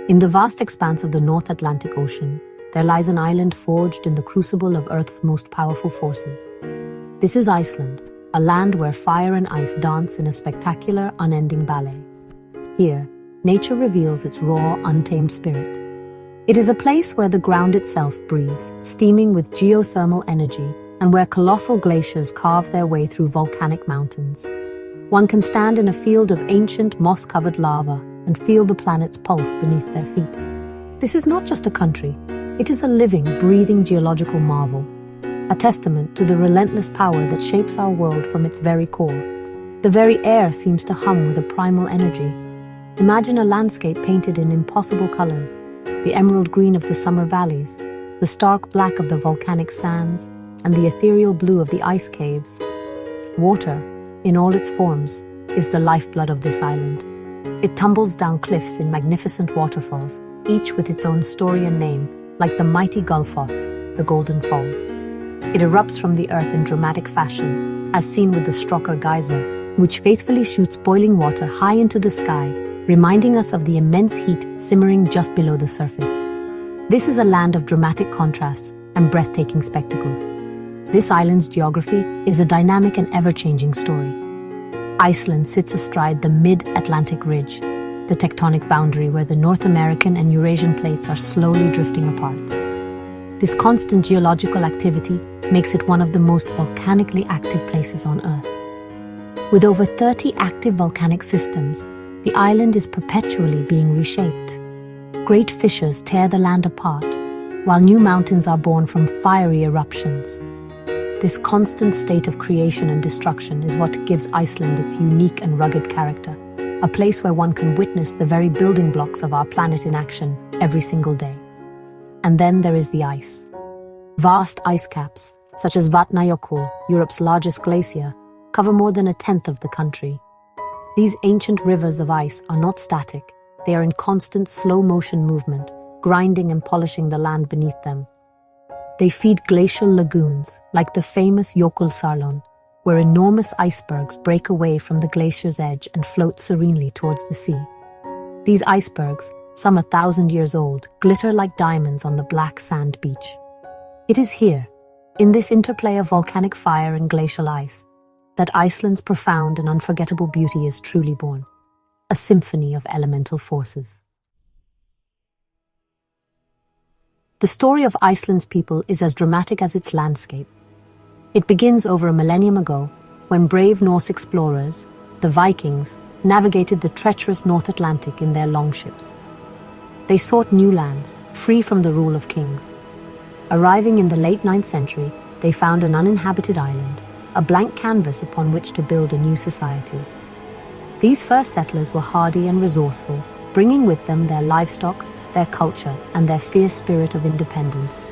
In the vast expanse of the North Atlantic Ocean, there lies an island forged in the crucible of Earth's most powerful forces. This is Iceland, a land where fire and ice dance in a spectacular, unending ballet. Here, nature reveals its raw, untamed spirit. It is a place where the ground itself breathes, steaming with geothermal energy, and where colossal glaciers carve their way through volcanic mountains. One can stand in a field of ancient, moss-covered lava and feel the planet's pulse beneath their feet. This is not just a country, it is a living, breathing geological marvel, a testament to the relentless power that shapes our world from its very core. The very air seems to hum with a primal energy. Imagine a landscape painted in impossible colors, the emerald green of the summer valleys, the stark black of the volcanic sands, and the ethereal blue of the ice caves. Water, in all its forms, is the lifeblood of this island. It tumbles down cliffs in magnificent waterfalls, each with its own story and name, like the mighty Gullfoss, the Golden Falls. It erupts from the earth in dramatic fashion, as seen with the Strocker geyser, which faithfully shoots boiling water high into the sky, reminding us of the immense heat simmering just below the surface. This is a land of dramatic contrasts and breathtaking spectacles. This island's geography is a dynamic and ever-changing story. Iceland sits astride the mid-Atlantic ridge, the tectonic boundary where the North American and Eurasian plates are slowly drifting apart. This constant geological activity makes it one of the most volcanically active places on Earth. With over 30 active volcanic systems, the island is perpetually being reshaped. Great fissures tear the land apart, while new mountains are born from fiery eruptions. This constant state of creation and destruction is what gives Iceland its unique and rugged character, a place where one can witness the very building blocks of our planet in action every single day. And then there is the ice. Vast ice caps, such as Vatnajökull, Europe's largest glacier, cover more than a tenth of the country. These ancient rivers of ice are not static, they are in constant slow-motion movement, grinding and polishing the land beneath them. They feed glacial lagoons, like the famous Jökulsárlón, where enormous icebergs break away from the glacier's edge and float serenely towards the sea. These icebergs, some 1,000 years old, glitter like diamonds on the black sand beach. It is here, in this interplay of volcanic fire and glacial ice, that Iceland's profound and unforgettable beauty is truly born, a symphony of elemental forces. The story of Iceland's people is as dramatic as its landscape. It begins over a millennium ago, when brave Norse explorers, the Vikings, navigated the treacherous North Atlantic in their longships. They sought new lands, free from the rule of kings. Arriving in the late 9th century, they found an uninhabited island, a blank canvas upon which to build a new society. These first settlers were hardy and resourceful, bringing with them their livestock, their culture, and their fierce spirit of independence.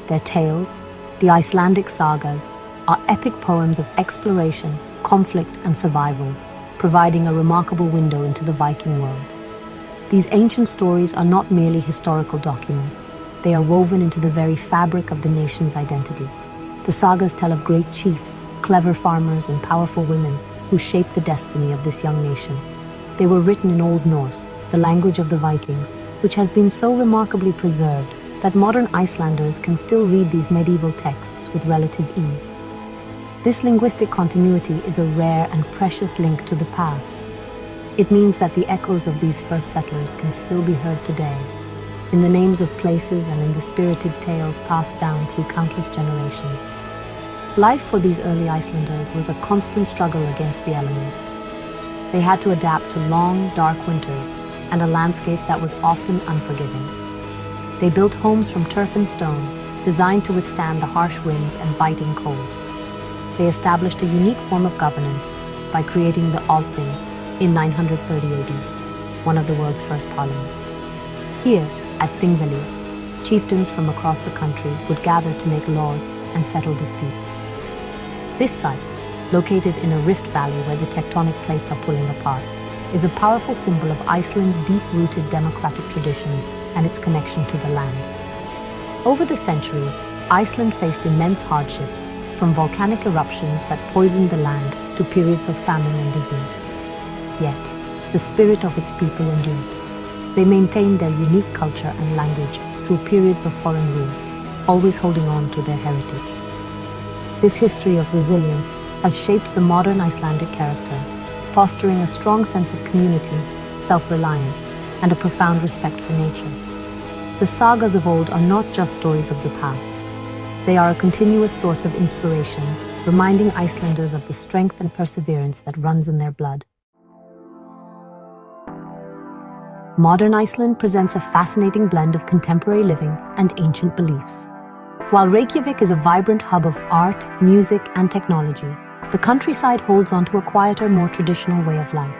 Their tales, the Icelandic sagas, are epic poems of exploration, conflict, and survival, providing a remarkable window into the Viking world. These ancient stories are not merely historical documents, they are woven into the very fabric of the nation's identity. The sagas tell of great chiefs, clever farmers, and powerful women who shaped the destiny of this young nation. They were written in Old Norse, the language of the Vikings, which has been so remarkably preserved that modern Icelanders can still read these medieval texts with relative ease. This linguistic continuity is a rare and precious link to the past. It means that the echoes of these first settlers can still be heard today, in the names of places and in the spirited tales passed down through countless generations. Life for these early Icelanders was a constant struggle against the elements. They had to adapt to long, dark winters and a landscape that was often unforgiving. They built homes from turf and stone, designed to withstand the harsh winds and biting cold. They established a unique form of governance by creating the Althing in 930 AD, one of the world's first parliaments. Here, at Thingvellir, chieftains from across the country would gather to make laws and settle disputes. This site, located in a rift valley where the tectonic plates are pulling apart, is a powerful symbol of Iceland's deep-rooted democratic traditions and its connection to the land. Over the centuries, Iceland faced immense hardships, from volcanic eruptions that poisoned the land to periods of famine and disease. Yet, the spirit of its people endured. They maintained their unique culture and language through periods of foreign rule, always holding on to their heritage. This history of resilience has shaped the modern Icelandic character, fostering a strong sense of community, self-reliance, and a profound respect for nature. The sagas of old are not just stories of the past. They are a continuous source of inspiration, reminding Icelanders of the strength and perseverance that runs in their blood. Modern Iceland presents a fascinating blend of contemporary living and ancient beliefs. While Reykjavik is a vibrant hub of art, music, and technology, the countryside holds on to a quieter, more traditional way of life.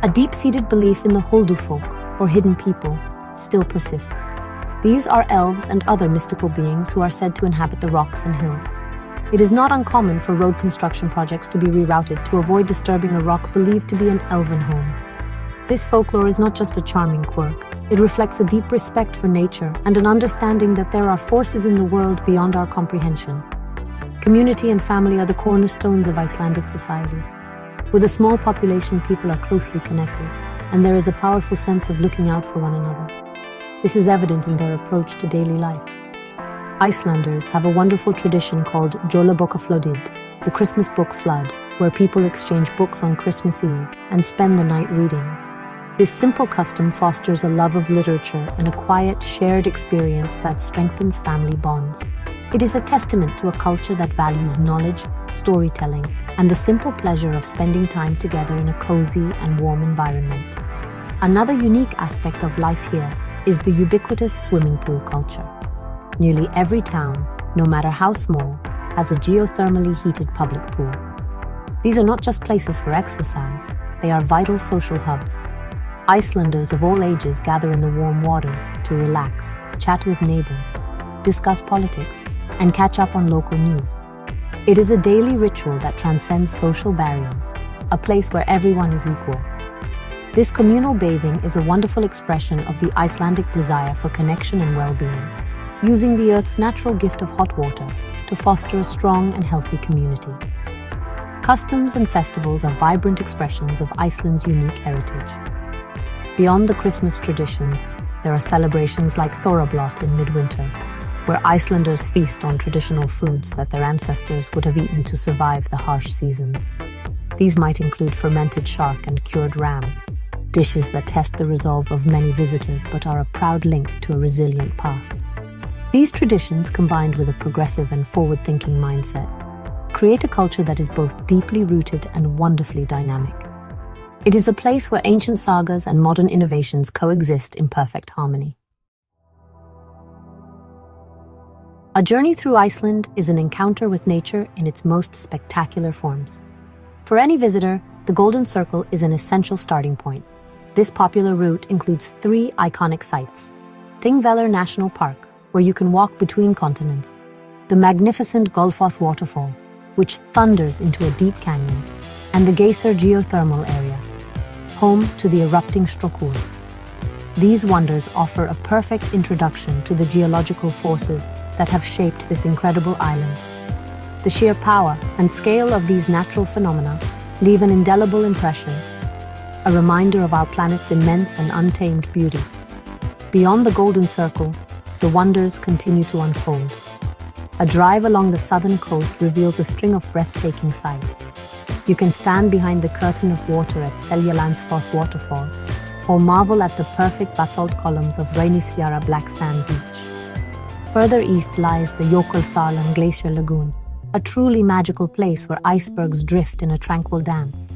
A deep-seated belief in the Huldufolk, or hidden people, still persists. These are elves and other mystical beings who are said to inhabit the rocks and hills. It is not uncommon for road construction projects to be rerouted to avoid disturbing a rock believed to be an elven home. This folklore is not just a charming quirk. It reflects a deep respect for nature and an understanding that there are forces in the world beyond our comprehension. Community and family are the cornerstones of Icelandic society. With a small population, people are closely connected, and there is a powerful sense of looking out for one another. This is evident in their approach to daily life. Icelanders have a wonderful tradition called Jólabókaflóðið, the Christmas book flood, where people exchange books on Christmas Eve and spend the night reading. This simple custom fosters a love of literature and a quiet, shared experience that strengthens family bonds. It is a testament to a culture that values knowledge, storytelling, and the simple pleasure of spending time together in a cozy and warm environment. Another unique aspect of life here is the ubiquitous swimming pool culture. Nearly every town, no matter how small, has a geothermally heated public pool. These are not just places for exercise, they are vital social hubs. Icelanders of all ages gather in the warm waters to relax, chat with neighbors, discuss politics, and catch up on local news. It is a daily ritual that transcends social barriers, a place where everyone is equal. This communal bathing is a wonderful expression of the Icelandic desire for connection and well-being, using the Earth's natural gift of hot water to foster a strong and healthy community. Customs and festivals are vibrant expressions of Iceland's unique heritage. Beyond the Christmas traditions, there are celebrations like Þorrablót in midwinter, where Icelanders feast on traditional foods that their ancestors would have eaten to survive the harsh seasons. These might include fermented shark and cured ram, dishes that test the resolve of many visitors but are a proud link to a resilient past. These traditions, combined with a progressive and forward-thinking mindset, create a culture that is both deeply rooted and wonderfully dynamic. It is a place where ancient sagas and modern innovations coexist in perfect harmony. A journey through Iceland is an encounter with nature in its most spectacular forms. For any visitor, the Golden Circle is an essential starting point. This popular route includes 3 iconic sites: Thingvellir National Park, where you can walk between continents; the magnificent Gullfoss waterfall, which thunders into a deep canyon; and the Geysir geothermal area, home to the erupting Strokul. These wonders offer a perfect introduction to the geological forces that have shaped this incredible island. The sheer power and scale of these natural phenomena leave an indelible impression, a reminder of our planet's immense and untamed beauty. Beyond the Golden Circle, the wonders continue to unfold. A drive along the southern coast reveals a string of breathtaking sights. You can stand behind the curtain of water at Seljalandsfoss waterfall, or marvel at the perfect basalt columns of Reynisfjara black sand beach. Further east lies the Jökulsárlón Glacier Lagoon, a truly magical place where icebergs drift in a tranquil dance.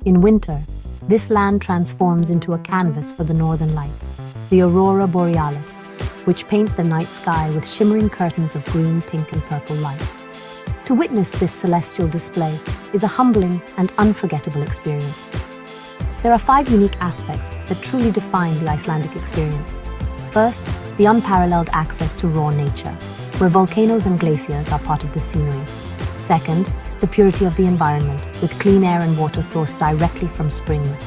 In winter, this land transforms into a canvas for the northern lights, the aurora borealis, which paint the night sky with shimmering curtains of green, pink, and purple light. To witness this celestial display is a humbling and unforgettable experience. There are 5 unique aspects that truly define the Icelandic experience. First, the unparalleled access to raw nature, where volcanoes and glaciers are part of the scenery. Second, the purity of the environment, with clean air and water sourced directly from springs.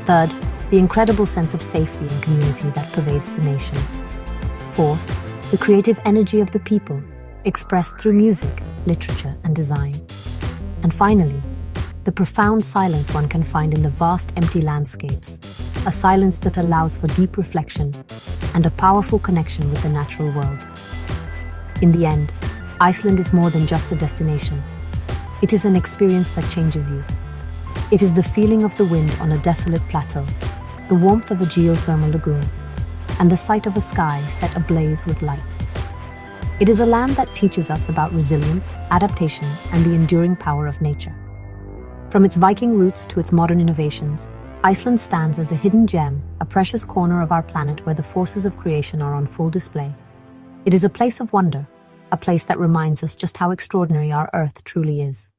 Third, the incredible sense of safety and community that pervades the nation. Fourth, the creative energy of the people, expressed through music, literature, and design. And finally, the profound silence one can find in the vast empty landscapes, a silence that allows for deep reflection and a powerful connection with the natural world. In the end, Iceland is more than just a destination. It is an experience that changes you. It is the feeling of the wind on a desolate plateau, the warmth of a geothermal lagoon, and the sight of a sky set ablaze with light. It is a land that teaches us about resilience, adaptation, and the enduring power of nature. From its Viking roots to its modern innovations, Iceland stands as a hidden gem, a precious corner of our planet where the forces of creation are on full display. It is a place of wonder, a place that reminds us just how extraordinary our Earth truly is.